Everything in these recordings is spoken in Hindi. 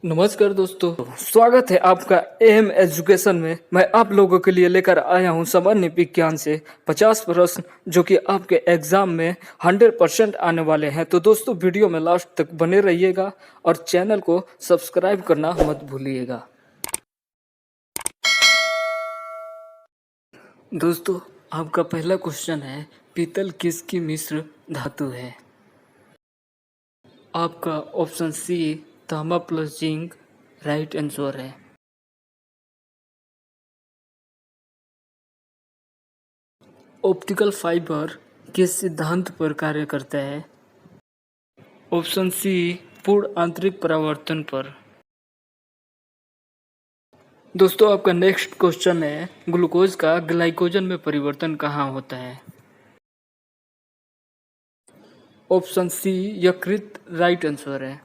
नमस्कार दोस्तों, स्वागत है आपका एम एजुकेशन में। मैं आप लोगों के लिए लेकर आया हूं सामान्य विज्ञान से 50 प्रश्न जो कि आपके एग्जाम में 100% आने वाले हैं। तो दोस्तों, वीडियो में लास्ट तक बने रहिएगा और चैनल को सब्सक्राइब करना मत भूलिएगा। दोस्तों, आपका पहला क्वेश्चन है, पीतल किसकी मिश्र धातु है? आपका ऑप्शन सी तांबा प्लस जिंक राइट आंसर है। ऑप्टिकल फाइबर किस सिद्धांत पर कार्य करता है? ऑप्शन सी पूर्ण आंतरिक परावर्तन पर। दोस्तों, आपका नेक्स्ट क्वेश्चन है, ग्लूकोज का ग्लाइकोजन में परिवर्तन कहाँ होता है? ऑप्शन सी यकृत राइट आंसर है।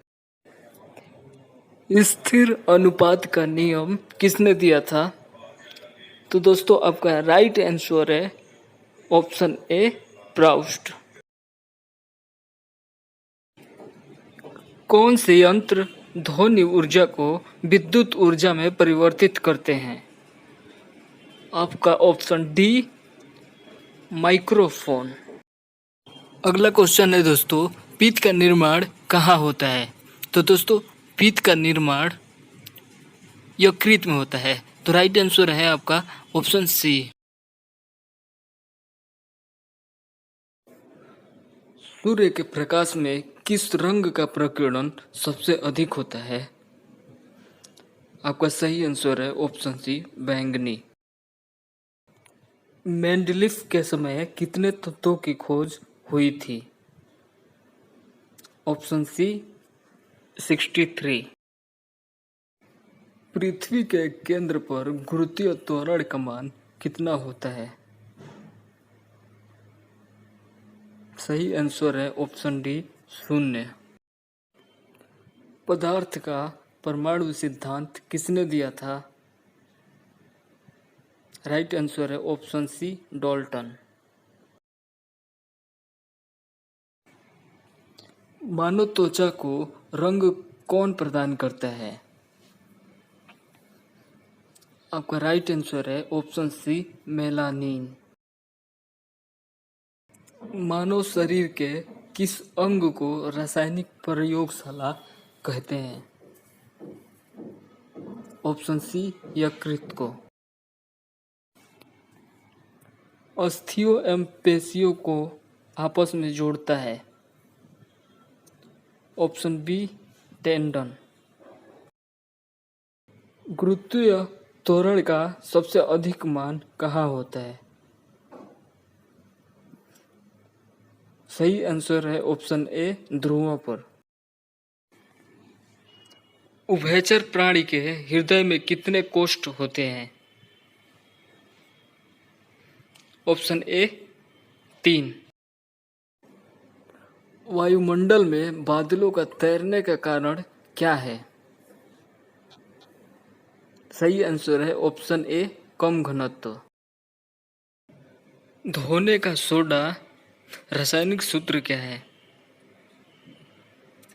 स्थिर अनुपात का नियम किसने दिया था? तो दोस्तों, आपका राइट आंसर है ऑप्शन ए प्राउस्ट। कौन से यंत्र ध्वनि ऊर्जा को विद्युत ऊर्जा में परिवर्तित करते हैं? आपका ऑप्शन डी माइक्रोफोन। अगला क्वेश्चन है दोस्तों, पीत का निर्माण कहाँ होता है? तो दोस्तों, पीत का निर्माण यकृत में होता है। तो राइट आंसर है आपका ऑप्शन सी। सूर्य के प्रकाश में किस रंग का प्रकीर्णन सबसे अधिक होता है? आपका सही आंसर है ऑप्शन सी बैंगनी। मेंडलीफ के समय कितने तत्वों की खोज हुई थी? Option C 63। पृथ्वी के केंद्र पर गुरुत्वीय त्वरण का मान कितना होता है? सही आंसर है ऑप्शन डी 0। पदार्थ का परमाणु सिद्धांत किसने दिया था? राइट आंसर है ऑप्शन सी डाल्टन। मानव त्वचा को रंग कौन प्रदान करता है? आपका राइट आंसर है ऑप्शन सी मेलानिन। मानव शरीर के किस अंग को रासायनिक प्रयोगशाला कहते हैं? ऑप्शन सी यकृत को। अस्थियों एवं पेशियों को आपस में जोड़ता है? Option B tendon. गुरुत्वीय त्वरण का सबसे अधिक मान कहाँ होता है? सही आंसर है ऑप्शन ए ध्रुवों पर। उभयचर प्राणी के हृदय में कितने कोष्ठ होते हैं? Option A 3। वायुमंडल में बादलों का तैरने का कारण क्या है? सही आंसर है ऑप्शन ए कम घनत्व। धोने का सोडा रासायनिक सूत्र क्या है?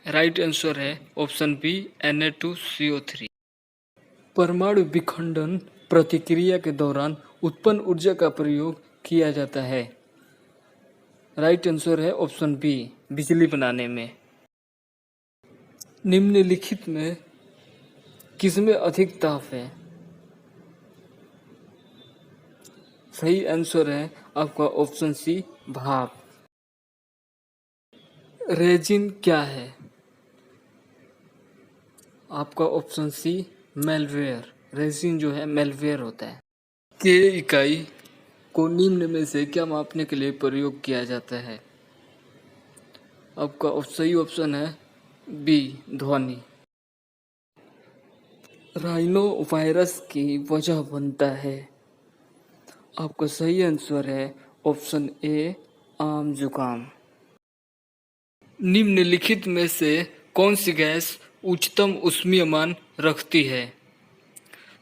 राइट आंसर है ऑप्शन बी Na2CO3। परमाणु विखंडन प्रतिक्रिया के दौरान उत्पन्न ऊर्जा का प्रयोग किया जाता है? राइट आंसर है ऑप्शन बी बिजली बनाने में। निम्नलिखित में किसमें अधिक ताप है? सही आंसर है आपका ऑप्शन सी भाप। रेजिन क्या है? आपका ऑप्शन सी मेलवेयर। रेजिन जो है मेलवेयर होता है। के इकाई को निम्न में से क्या मापने के लिए प्रयोग किया जाता है? आपका सही ऑप्शन है बी ध्वनि। राइनो वायरस की वजह बनता है? आपका सही आंसर है ऑप्शन ए आम जुकाम। निम्नलिखित में से कौन सी गैस उच्चतम ऊष्मीय मान रखती है?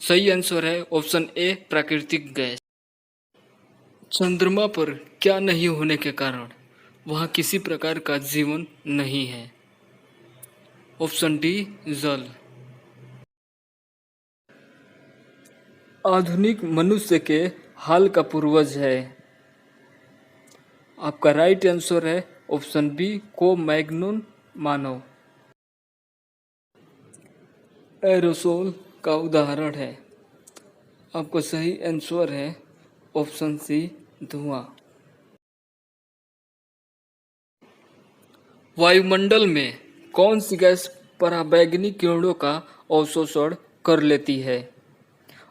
सही आंसर है ऑप्शन ए प्राकृतिक गैस। चंद्रमा पर क्या नहीं होने के कारण वहाँ किसी प्रकार का जीवन नहीं है? ऑप्शन डी जल। आधुनिक मनुष्य के हाल का पूर्वज है? आपका राइट आंसर है ऑप्शन बी, को मैग्नून मानव। एरोसोल का उदाहरण है? आपका सही आंसर है ऑप्शन सी, धुआं। वायुमंडल में कौन सी गैस पराबैंगनी किरणों का अवशोषण कर लेती है?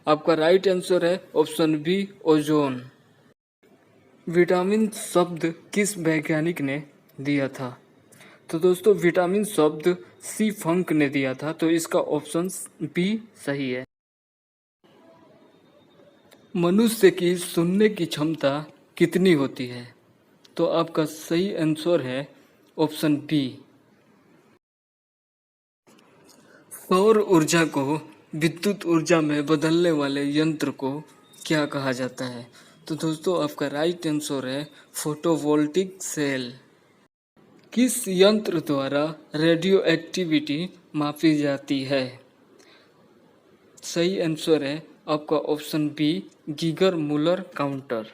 आपका राइट आंसर है ऑप्शन बी, ओजोन। विटामिन शब्द किस वैज्ञानिक ने दिया था? तो दोस्तों विटामिन शब्द सी फंक ने दिया था, तो इसका ऑप्शन बी सही है। मनुष्य की सुनने की क्षमता कितनी होती है? तो आपका सही आंसर है ऑप्शन बी। सौर ऊर्जा को विद्युत ऊर्जा में बदलने वाले यंत्र को क्या कहा जाता है? तो दोस्तों आपका राइट आंसर है फोटोवोल्टिक सेल। किस यंत्र द्वारा रेडियो एक्टिविटी मापी जाती है? सही आंसर है आपका option B, Geiger Muller counter.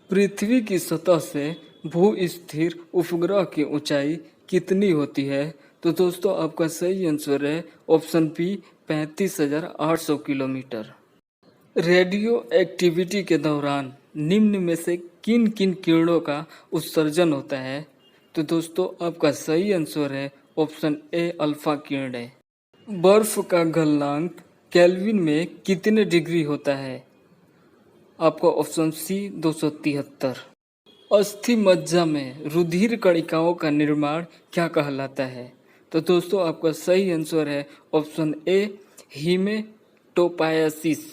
पृथ्वी की सतह से भू स्थिर उपग्रह की ऊंचाई कितनी होती है? तो दोस्तों आपका सही आंसर है option B, 35,800 kilometre. Radioactivity के दौरान निम्न में से किन किन किरणों का उत्सर्जन होता है? तो दोस्तों आपका सही आंसर है ऑप्शन ए, अल्फा किरणें। बर्फ का गलनांक केल्विन में कितने डिग्री होता है? आपका ऑप्शन सी, 273। अस्थि मज्जा में रुधिर कणिकाओं का निर्माण क्या कहलाता है? तो दोस्तों आपका सही आंसर है ऑप्शन ए, हीमेटोपायसिस।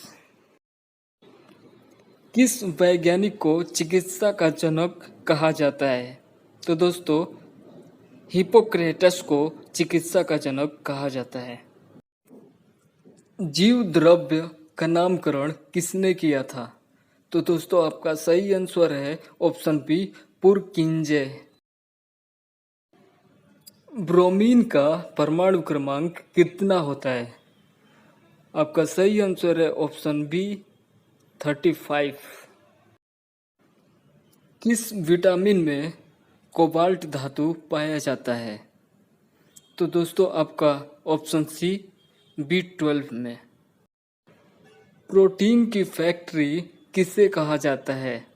किस वैज्ञानिक को चिकित्सा का जनक कहा जाता है? तो दोस्तों हिप्पोक्रेटस को चिकित्सा का जनक कहा जाता है। जीव द्रव्य का नामकरण किसने किया था? तो दोस्तों आपका सही आंसर है ऑप्शन बी, पुरकिंजे। ब्रोमीन का परमाणु क्रमांक कितना होता है? आपका सही आंसर है ऑप्शन बी, 35। किस विटामिन में कोबाल्ट धातु पाया जाता है? तो दोस्तों आपका ऑप्शन सी, B12 में। प्रोटीन की फैक्ट्री किसे कहा जाता है?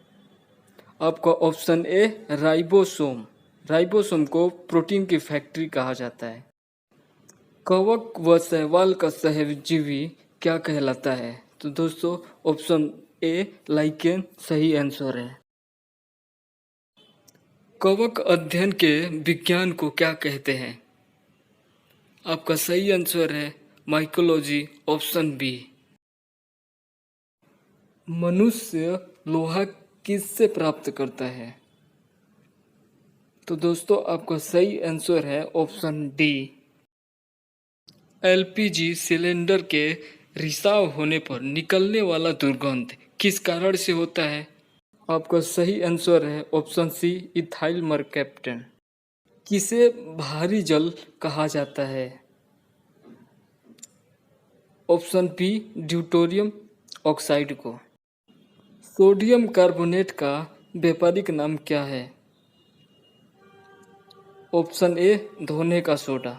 आपका ऑप्शन ए, राइबोसोम। राइबोसोम को प्रोटीन की फैक्ट्री कहा जाता है। कवक व शैवाल का सहजीवी क्या कहलाता है? तो दोस्तों ऑप्शन ए, लाइकेन सही आंसर है। कवक अध्ययन के विज्ञान को क्या कहते हैं? आपका सही आंसर है माइकोलॉजी, ऑप्शन बी। मनुष्य लोहा किससे प्राप्त करता है? तो दोस्तों आपका सही आंसर है ऑप्शन डी। एलपीजी सिलेंडर के रिसाव होने पर निकलने वाला दुर्गंध किस कारण से होता है? आपका सही आंसर है ऑप्शन सी, इथाइल मरकैप्टन। किसे भारी जल कहा जाता है? ऑप्शन बी, ड्यूटेरियम ऑक्साइड को। सोडियम कार्बोनेट का व्यापारिक नाम क्या है? ऑप्शन ए, धोने का सोडा।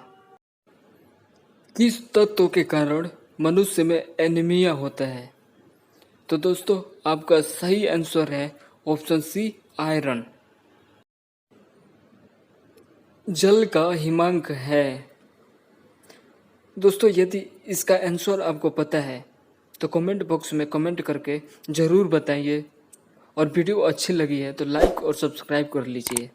किस तत्व के कारण मनुष्य में एनीमिया होता है? तो दोस्तों आपका सही आंसर है ऑप्शन सी, आयरन। जल का हिमांक है? दोस्तों यदि इसका आंसर आपको पता है तो कमेंट बॉक्स में कमेंट करके ज़रूर बताइए, और वीडियो अच्छी लगी है तो लाइक और सब्सक्राइब कर लीजिए।